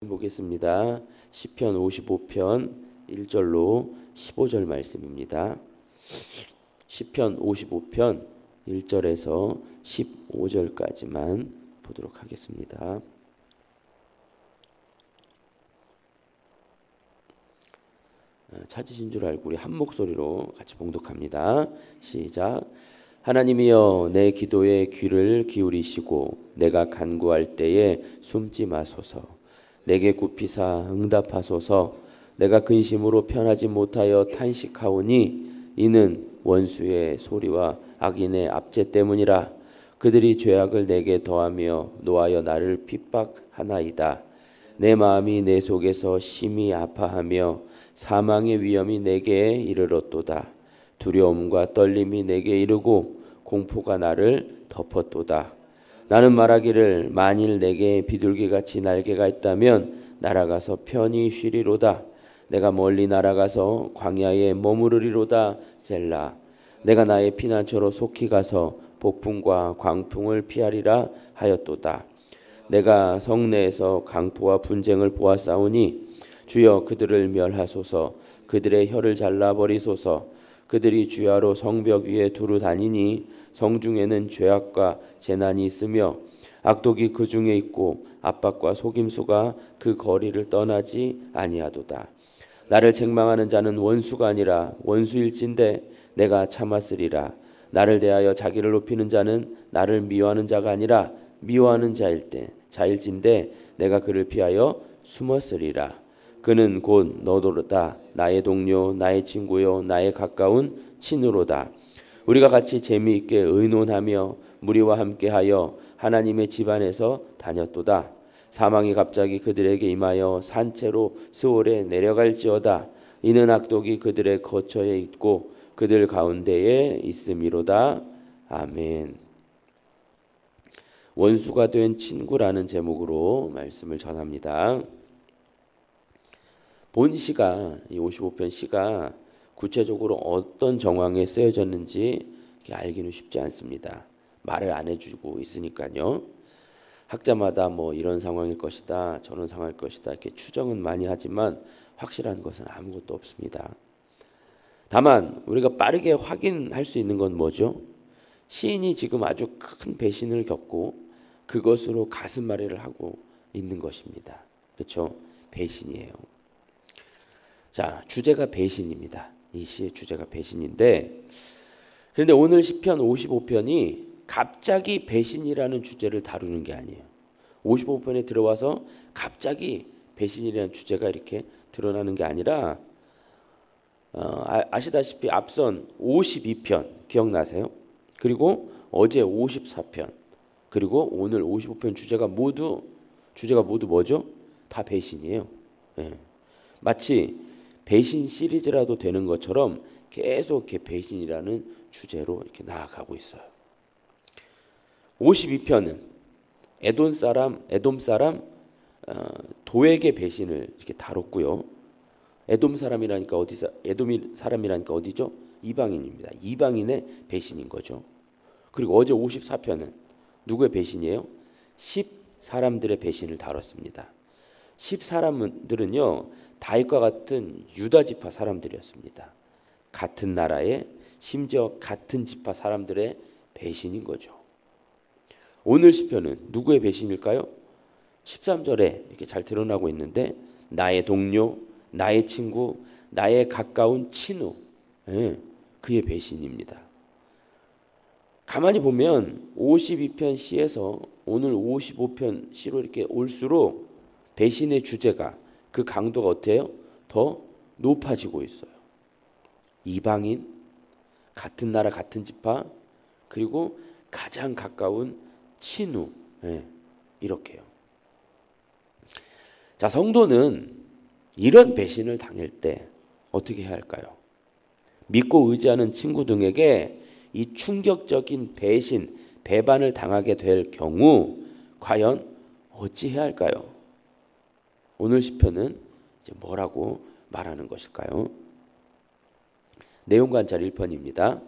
보겠습니다. 시편 55편 1절로 15절 말씀입니다. 시편 55편 1절에서 15절까지만 보도록 하겠습니다. 찾으신 줄 알고 우리 한 목소리로 같이 봉독합니다. 시작. 하나님이여, 내 기도에 귀를 기울이시고 내가 간구할 때에 숨지 마소서. 내게 굽히사 응답하소서. 내가 근심으로 편하지 못하여 탄식하오니 이는 원수의 소리와 악인의 압제 때문이라. 그들이 죄악을 내게 더하며 노하여 나를 핍박하나이다. 내 마음이 내 속에서 심히 아파하며 사망의 위험이 내게 이르렀도다. 두려움과 떨림이 내게 이르고 공포가 나를 덮었도다. 나는 말하기를 만일 내게 비둘기같이 날개가 있다면 날아가서 편히 쉬리로다. 내가 멀리 날아가서 광야에 머무르리로다. 셀라. 내가 나의 피난처로 속히 가서 폭풍과 광풍을 피하리라 하였도다. 내가 성내에서 강포와 분쟁을 보았사오니 주여 그들을 멸하소서. 그들의 혀를 잘라버리소서. 그들이 주야로 성벽 위에 두루 다니니 성중에는 죄악과 재난이 있으며 악독이 그 중에 있고 압박과 속임수가 그 거리를 떠나지 아니하도다. 나를 책망하는 자는 원수가 아니라 원수일진데 내가 참았으리라. 나를 대하여 자기를 높이는 자는 나를 미워하는 자가 아니라 미워하는 자일진데 내가 그를 피하여 숨었으리라. 그는 곧 너도로다. 나의 동료, 나의 친구요, 나의 가까운 친으로다. 우리가 같이 재미있게 의논하며 무리와 함께하여 하나님의 집안에서 다녔도다. 사망이 갑자기 그들에게 임하여 산채로 스올에 내려갈지어다. 이는 악독이 그들의 거처에 있고 그들 가운데에 있음이로다. 아멘. 원수가 된 친구라는 제목으로 말씀을 전합니다. 본 시가, 이 55편 시가 구체적으로 어떤 정황에 쓰여졌는지 알기는 쉽지 않습니다. 말을 안 해주고 있으니까요. 학자마다 뭐 이런 상황일 것이다, 저런 상황일 것이다 이렇게 추정은 많이 하지만 확실한 것은 아무것도 없습니다. 다만 우리가 빠르게 확인할 수 있는 건 뭐죠? 시인이 지금 아주 큰 배신을 겪고 그것으로 가슴앓이를 하고 있는 것입니다. 그렇죠? 배신이에요. 자, 주제가 배신입니다. 이 시의 주제가 배신인데, 그런데 오늘 시편 55편이 갑자기 배신이라는 주제를 다루는 게 아니에요. 55편에 들어와서 갑자기 배신이라는 주제가 이렇게 드러나는 게 아니라 아시다시피 앞선 52편 기억나세요? 그리고 어제 54편 그리고 오늘 55편 주제가 모두 뭐죠? 다 배신이에요. 예. 마치 배신 시리즈라도 되는 것처럼 계속 이렇게 배신이라는 주제로 이렇게 나아가고 있어요. 52편은 에돔 사람 도에게 배신을 이렇게 다뤘고요. 에돔 사람이라니까 어디죠? 이방인입니다. 이방인의 배신인 거죠. 그리고 어제 54편은 누구의 배신이에요? 10사람들의 배신을 다뤘습니다. 10사람들은요 다윗과 같은 유다 지파 사람들이었습니다. 같은 나라에 심지어 같은 지파 사람들의 배신인 거죠. 오늘 시편은 누구의 배신일까요? 13절에 이렇게 잘 드러나고 있는데 나의 동료, 나의 친구, 나의 가까운 친구, 그의 배신입니다. 가만히 보면 52편 시에서 오늘 55편 시로 이렇게 올수록 배신의 주제가 그 강도가 어때요? 더 높아지고 있어요. 이방인, 같은 나라 같은 지파, 그리고 가장 가까운 친구, 이렇게요. 자, 성도는 이런 배신을 당할 때 어떻게 해야 할까요? 믿고 의지하는 친구 등에게 이 충격적인 배반을 당하게 될 경우 과연 어찌해야 할까요? 오늘 시편은 이제 뭐라고 말하는 것일까요? 내용 관찰 1편입니다.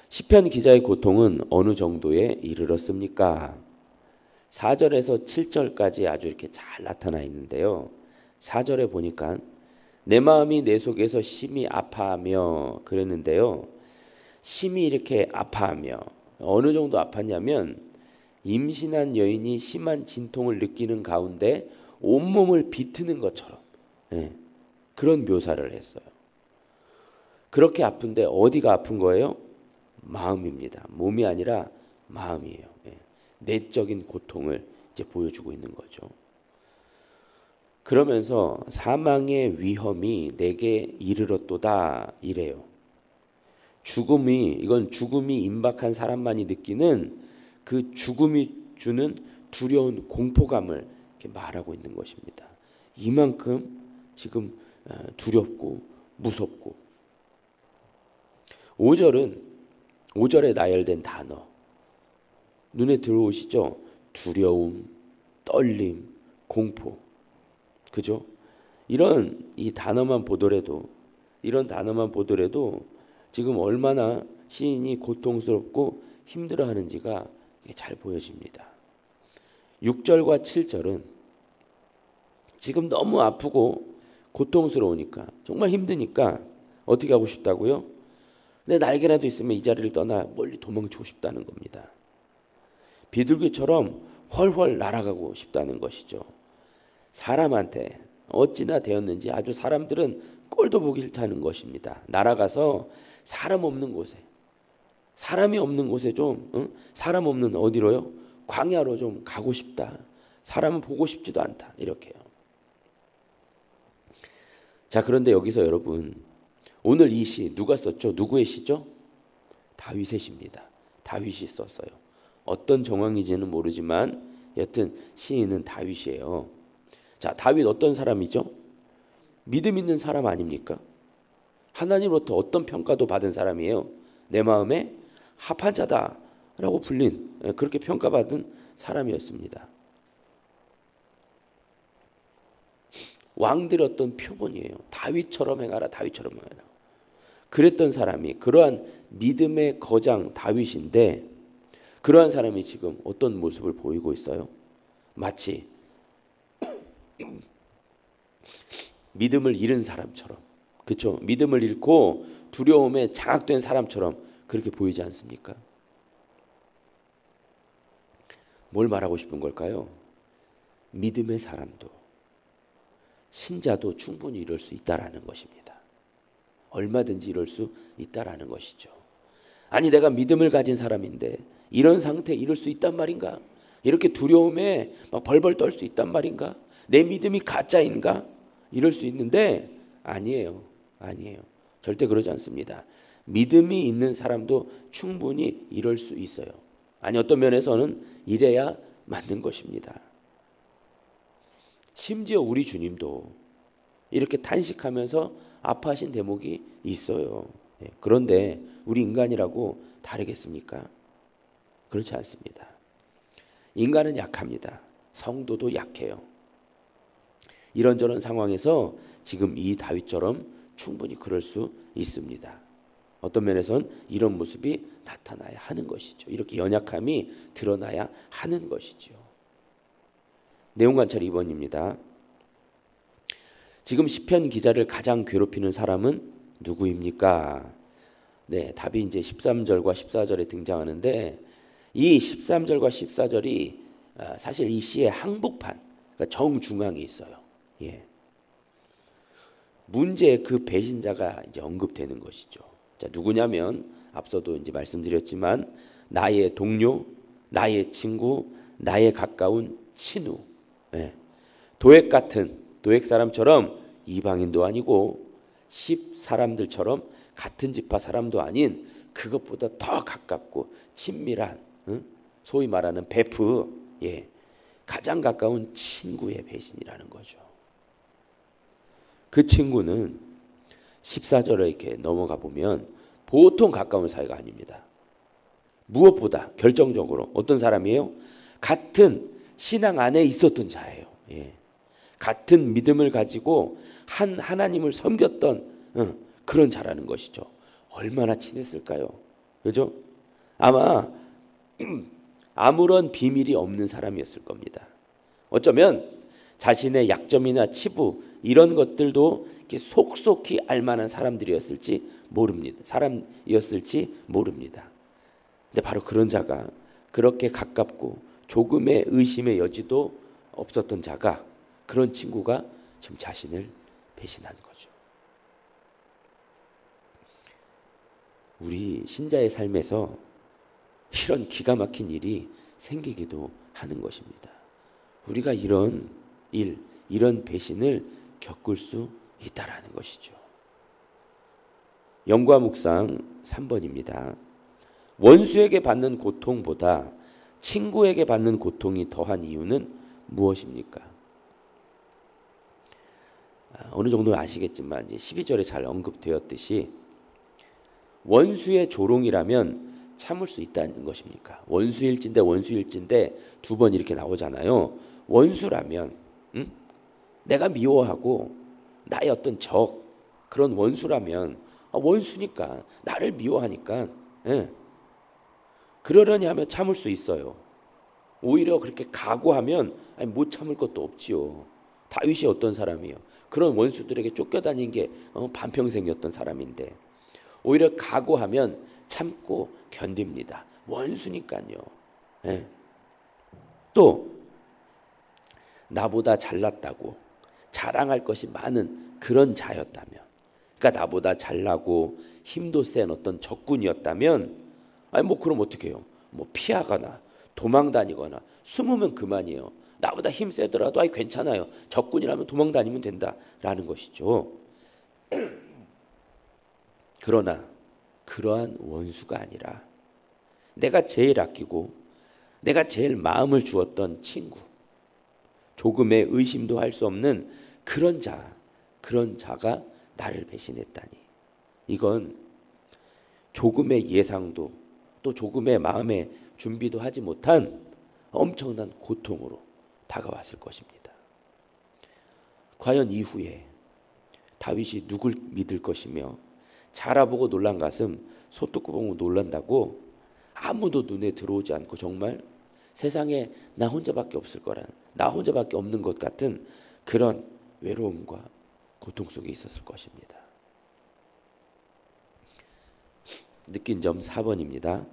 시편 기자의 고통은 어느 정도에 이르렀습니까? 4절에서 7절까지 아주 이렇게 잘 나타나 있는데요. 4절에 보니까 내 마음이 내 속에서 심히 아파하며 그랬는데요. 심히 이렇게 아파하며 어느 정도 아팠냐면 임신한 여인이 심한 진통을 느끼는 가운데 온몸을 비트는 것처럼 그런 묘사를 했어요. 그렇게 아픈데 어디가 아픈 거예요? 마음입니다. 몸이 아니라 마음이에요. 내적인 고통을 이제 보여주고 있는 거죠. 그러면서 사망의 위험이 내게 이르렀도다 이래요. 이건 죽음이 임박한 사람만이 느끼는 그 죽음이 주는 두려운 공포감을 이렇게 말하고 있는 것입니다. 이만큼 지금 두렵고 무섭고 5절에 나열된 단어 눈에 들어오시죠? 두려움, 떨림, 공포. 그죠? 이런 단어만 보더라도 지금 얼마나 시인이 고통스럽고 힘들어하는지가 잘 보여집니다. 6절과 7절은 지금 너무 아프고 고통스러우니까 정말 힘드니까 어떻게 하고 싶다고요? 내 날개라도 있으면 이 자리를 떠나 멀리 도망치고 싶다는 겁니다. 비둘기처럼 훨훨 날아가고 싶다는 것이죠. 사람한테 어찌나 되었는지 아주 사람들은 꼴도 보기 싫다는 것입니다. 날아가서 사람이 없는 곳에 좀 사람 없는 어디로요? 광야로 좀 가고 싶다. 사람은 보고 싶지도 않다. 이렇게요. 자, 그런데 여기서 여러분 오늘 이 시 누가 썼죠? 누구의 시죠? 다윗의 시입니다. 다윗이 썼어요. 어떤 정황인지는 모르지만 여튼 시인은 다윗이에요. 자, 다윗 어떤 사람이죠? 믿음 있는 사람 아닙니까? 하나님으로부터 어떤 평가도 받은 사람이에요. 내 마음에 합한 자다라고 불린 그렇게 평가받은 사람이었습니다. 왕들의 어떤 표본이에요. 다윗처럼 행하라, 다윗처럼 행하라. 그랬던 사람이 그러한 믿음의 거장 다윗인데 그러한 사람이 지금 어떤 모습을 보이고 있어요? 마치 믿음을 잃은 사람처럼, 그렇죠? 믿음을 잃고 두려움에 장악된 사람처럼 그렇게 보이지 않습니까? 뭘 말하고 싶은 걸까요? 믿음의 사람도 신자도 충분히 이럴 수 있다라는 것입니다. 얼마든지 이럴 수 있다라는 것이죠. 아니 내가 믿음을 가진 사람인데 이런 상태에 이럴 수 있단 말인가? 이렇게 두려움에 막 벌벌 떨 수 있단 말인가? 내 믿음이 가짜인가? 이럴 수 있는데 아니에요. 절대 그러지 않습니다. 믿음이 있는 사람도 충분히 이럴 수 있어요. 아니 어떤 면에서는 이래야 맞는 것입니다. 심지어 우리 주님도 이렇게 탄식하면서 아파하신 대목이 있어요. 그런데 우리 인간이라고 다르겠습니까? 그렇지 않습니다. 인간은 약합니다. 성도도 약해요. 이런저런 상황에서 지금 이 다윗처럼 충분히 그럴 수 있습니다. 어떤 면에서는 이런 모습이 나타나야 하는 것이죠. 이렇게 연약함이 드러나야 하는 것이죠. 내용 관찰 2번입니다. 지금 시편 기자를 가장 괴롭히는 사람은 누구입니까? 네, 답이 이제 13절과 14절에 등장하는데 이 13절과 14절이 사실 이 시의 항복판, 그러니까 정중앙에 있어요. 문제의 그 배신자가 이제 언급되는 것이죠. 자, 누구냐면 앞서도 이제 말씀드렸지만 나의 동료, 나의 친구, 나의 가까운 친구, 도액 사람처럼 이방인도 아니고 10 사람들처럼 같은 지파 사람도 아닌 그것보다 더 가깝고 친밀한 소위 말하는 베프, 가장 가까운 친구의 배신이라는 거죠. 그 친구는 14절에 이렇게 넘어가 보면 보통 가까운 사이가 아닙니다. 무엇보다 결정적으로 어떤 사람이에요? 같은 신앙 안에 있었던 자예요. 같은 믿음을 가지고 한 하나님을 섬겼던 그런 자라는 것이죠. 얼마나 친했을까요? 그죠? 아마 아무런 비밀이 없는 사람이었을 겁니다. 어쩌면 자신의 약점이나 치부 이런 것들도 이렇게 속속히 알만한 사람들이었을지 모릅니다. 근데 바로 그런 자가, 그렇게 가깝고 조금의 의심의 여지도 없었던 자가, 그런 친구가 지금 자신을 배신한 거죠. 우리 신자의 삶에서 이런 기가 막힌 일이 생기기도 하는 것입니다. 우리가 이런 일, 이런 배신을 겪을 수 있다라는 것이죠. 영과 묵상 3번입니다. 원수에게 받는 고통보다 친구에게 받는 고통이 더한 이유는 무엇입니까? 어느 정도 아시겠지만 이제 12절에 잘 언급되었듯이 원수의 조롱이라면 참을 수 있다는 것입니까? 원수일진데 두 번 이렇게 나오잖아요. 원수라면 내가 미워하고 나의 어떤 적, 그런 원수라면 원수니까 나를 미워하니까 그러려니 하면 참을 수 있어요. 오히려 그렇게 각오하면 못 참을 것도 없지요. 다윗이 어떤 사람이에요? 그런 원수들에게 쫓겨다닌 게 반평생이었던 사람인데 오히려 각오하면 참고 견딥니다. 원수니까요. 또 나보다 잘났다고 자랑할 것이 많은 그런 자였다면, 그러니까 나보다 잘나고 힘도 센 어떤 적군이었다면, 그럼 어떻게 해요? 피하거나 도망 다니거나 숨으면 그만이에요. 나보다 힘 세더라도 괜찮아요. 적군이라면 도망 다니면 된다라는 것이죠. 그러나 그러한 원수가 아니라 내가 제일 아끼고 내가 제일 마음을 주었던 친구, 조금의 의심도 할 수 없는 그런 자가 나를 배신했다니, 이건 조금의 예상도 또 조금의 마음의 준비도 하지 못한 엄청난 고통으로 다가왔을 것입니다. 과연 이후에 다윗이 누굴 믿을 것이며, 자라보고 놀란 가슴 소뚜껑 보고 놀란다고 아무도 눈에 들어오지 않고 정말 세상에 나 혼자밖에 없을 거란, 나 혼자밖에 없는 것 같은 그런 외로움과 고통 속에 있었을 것입니다. 느낀 점 4번입니다.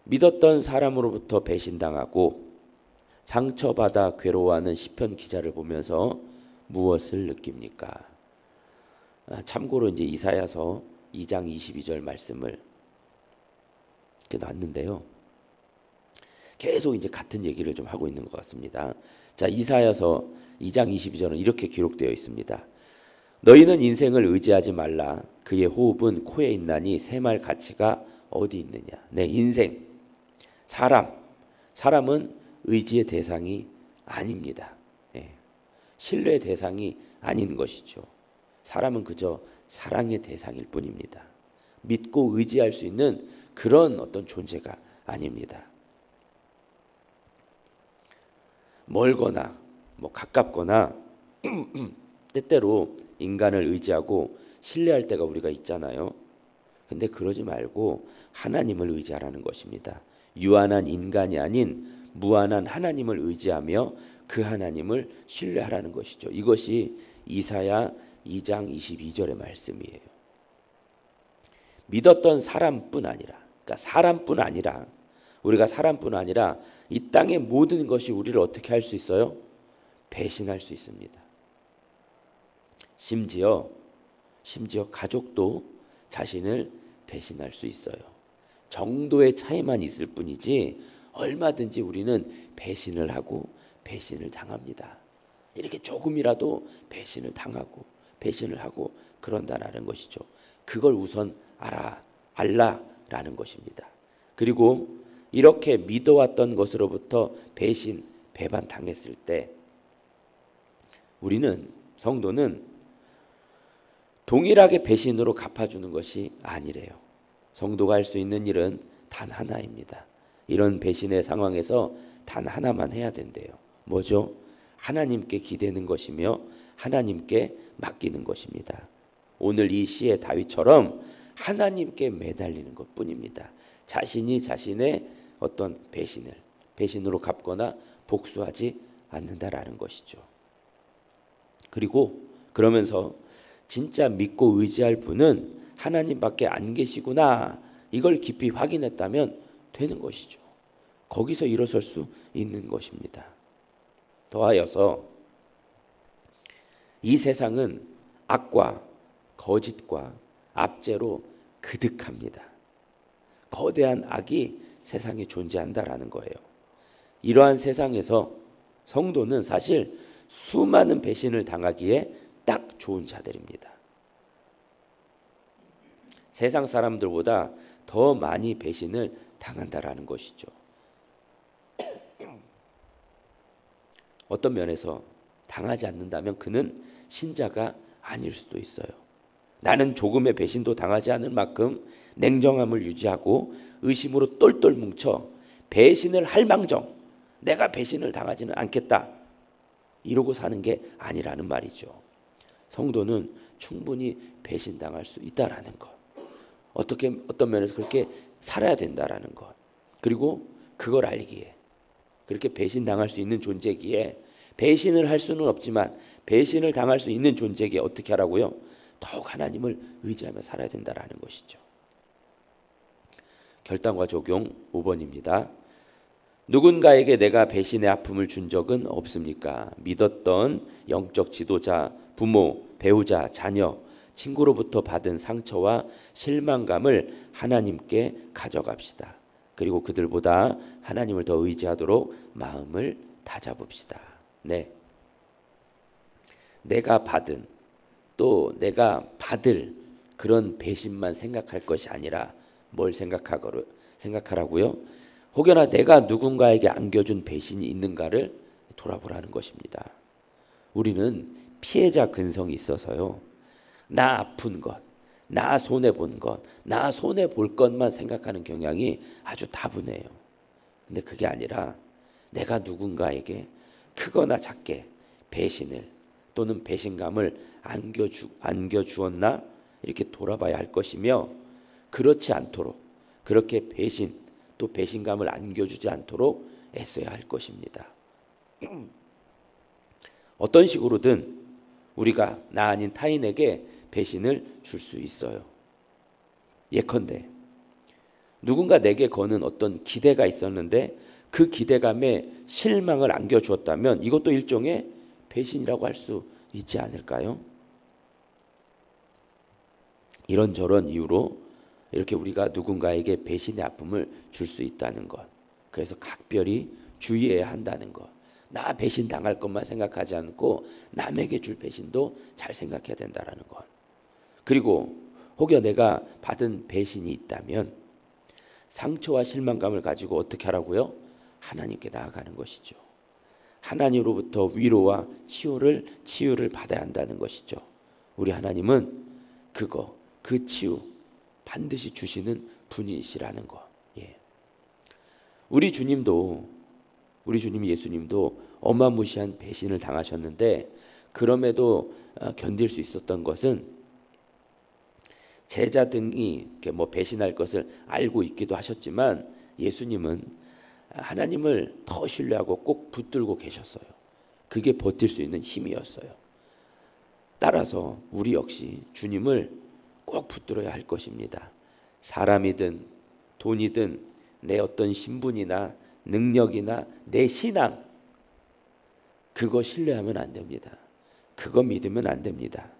믿었던 사람으로부터 배신당하고 상처받아 괴로워하는 시편 기자를 보면서 무엇을 느낍니까? 참고로 이제 이사야서 2장 22절 말씀을 이렇게 놨는데요. 계속 이제 같은 얘기를 좀 하고 있는 것 같습니다. 자, 이사야서 2장 22절은 이렇게 기록되어 있습니다. 너희는 인생을 의지하지 말라. 그의 호흡은 코에 있나니 새말 가치가 어디 있느냐. 네, 인생, 사람은 의지의 대상이 아닙니다. 신뢰의 대상이 아닌 것이죠. 사람은 그저 사랑의 대상일 뿐입니다. 믿고 의지할 수 있는 그런 어떤 존재가 아닙니다. 멀거나 가깝거나 때때로 인간을 의지하고 신뢰할 때가 우리가 있잖아요. 근데 그러지 말고 하나님을 의지하라는 것입니다. 유한한 인간이 아닌 무한한 하나님을 의지하며 그 하나님을 신뢰하라는 것이죠. 이것이 이사야 2장 22절의 말씀이에요. 믿었던 사람뿐 아니라, 우리가 사람뿐 아니라 이 땅의 모든 것이 우리를 어떻게 할 수 있어요? 배신할 수 있습니다. 심지어 가족도 자신을 배신할 수 있어요. 정도의 차이만 있을 뿐이지 얼마든지 우리는 배신을 하고 배신을 당합니다. 이렇게 조금이라도 배신을 당하고 배신을 하고 그런다라는 것이죠. 그걸 우선 알라라는 것입니다. 그리고 이렇게 믿어왔던 것으로부터 배반 당했을 때 우리는, 성도는 동일하게 배신으로 갚아주는 것이 아니래요. 성도가 할 수 있는 일은 단 하나입니다. 이런 배신의 상황에서 단 하나만 해야 된대요. 뭐죠? 하나님께 기대는 것이며 하나님께 맡기는 것입니다. 오늘 이 시의 다윗처럼 하나님께 매달리는 것뿐입니다. 자신이 자신의 어떤 배신을 배신으로 갚거나 복수하지 않는다라는 것이죠. 그리고 그러면서 진짜 믿고 의지할 분은 하나님밖에 안 계시구나, 이걸 깊이 확인했다면 되는 것이죠. 거기서 일어설 수 있는 것입니다. 더하여서 이 세상은 악과 거짓과 압제로 그득합니다. 거대한 악이 세상에 존재한다라는 거예요. 이러한 세상에서 성도는 사실 수많은 배신을 당하기에 딱 좋은 자들입니다. 세상 사람들보다 더 많이 배신을 당한다라는 것이죠. 어떤 면에서 당하지 않는다면 그는 신자가 아닐 수도 있어요. 나는 조금의 배신도 당하지 않을 만큼 냉정함을 유지하고 의심으로 똘똘 뭉쳐 배신을 할 망정 내가 배신을 당하지는 않겠다, 이러고 사는 게 아니라는 말이죠. 성도는 충분히 배신당할 수 있다라는 것, 어떤 면에서 그렇게 살아야 된다라는 것, 그리고 그걸 알기에 그렇게 배신당할 수 있는 존재기에 배신을 할 수는 없지만 배신을 당할 수 있는 존재기에 어떻게 하라고요? 더욱 하나님을 의지하며 살아야 된다라는 것이죠. 결단과 적용 5번입니다. 누군가에게 내가 배신의 아픔을 준 적은 없습니까? 믿었던 영적 지도자, 부모, 배우자, 자녀, 친구로부터 받은 상처와 실망감을 하나님께 가져갑시다. 그리고 그들보다 하나님을 더 의지하도록 마음을 다잡읍시다. 네. 내가 받은, 또 내가 받을 그런 배신만 생각할 것이 아니라 뭘 생각하라고요? 혹여나 내가 누군가에게 안겨준 배신이 있는가를 돌아보라는 것입니다. 우리는 피해자 근성이 있어서요, 나 아픈 것, 나 손해본 것, 나 손해볼 것만 생각하는 경향이 아주 다분해요. 근데 그게 아니라 내가 누군가에게 크거나 작게 배신을 또는 배신감을 안겨주었나, 이렇게 돌아봐야 할 것이며, 그렇지 않도록, 그렇게 배신 또 배신감을 안겨주지 않도록 애써야 할 것입니다. 어떤 식으로든 우리가 나 아닌 타인에게 배신을 줄 수 있어요. 예컨대 누군가 내게 거는 어떤 기대가 있었는데 그 기대감에 실망을 안겨주었다면 이것도 일종의 배신이라고 할 수 있지 않을까요? 이런저런 이유로 이렇게 우리가 누군가에게 배신의 아픔을 줄 수 있다는 것, 그래서 각별히 주의해야 한다는 것, 나 배신 당할 것만 생각하지 않고 남에게 줄 배신도 잘 생각해야 된다는 것, 그리고 혹여 내가 받은 배신이 있다면 상처와 실망감을 가지고 어떻게 하라고요? 하나님께 나아가는 것이죠. 하나님으로부터 위로와 치유를 받아야 한다는 것이죠. 우리 하나님은 그 치유 반드시 주시는 분이시라는 것. 예. 우리 주님 예수님도 어마무시한 배신을 당하셨는데 그럼에도 견딜 수 있었던 것은 제자등이 배신할 것을 알고 있기도 하셨지만 예수님은 하나님을 더 신뢰하고 꼭 붙들고 계셨어요. 그게 버틸 수 있는 힘이었어요. 따라서 우리 역시 주님을 꼭 붙들어야 할 것입니다. 사람이든 돈이든 내 어떤 신분이나 능력이나 내 신앙, 그거 신뢰하면 안 됩니다. 그거 믿으면 안 됩니다.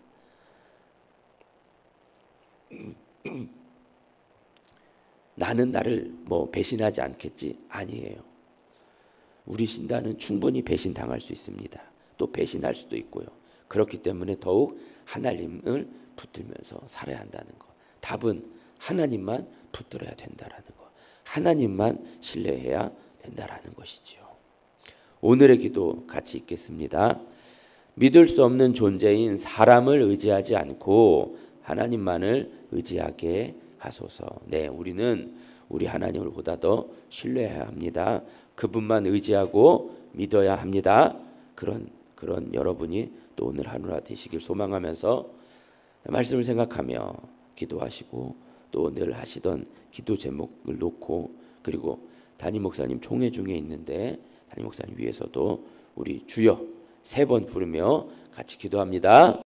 나는 나를 배신하지 않겠지? 아니에요. 우리 신자는 충분히 배신당할 수 있습니다. 또 배신할 수도 있고요. 그렇기 때문에 더욱 하나님을 붙들면서 살아야 한다는 것. 답은 하나님만 붙들어야 된다라는 것. 하나님만 신뢰해야 된다라는 것이지요. 오늘의 기도 같이 읽겠습니다. 믿을 수 없는 존재인 사람을 의지하지 않고 하나님만을 의지하게 하소서. 네, 우리는 우리 하나님을 보다 더 신뢰해야 합니다. 그분만 의지하고 믿어야 합니다. 그런 여러분이 또 오늘 하루가 되시길 소망하면서 말씀을 생각하며 기도하시고 또 늘 하시던 기도 제목을 놓고 그리고 담임 목사님 총회 중에 있는데 담임 목사님 위해서도 우리 주여 3번 부르며 같이 기도합니다.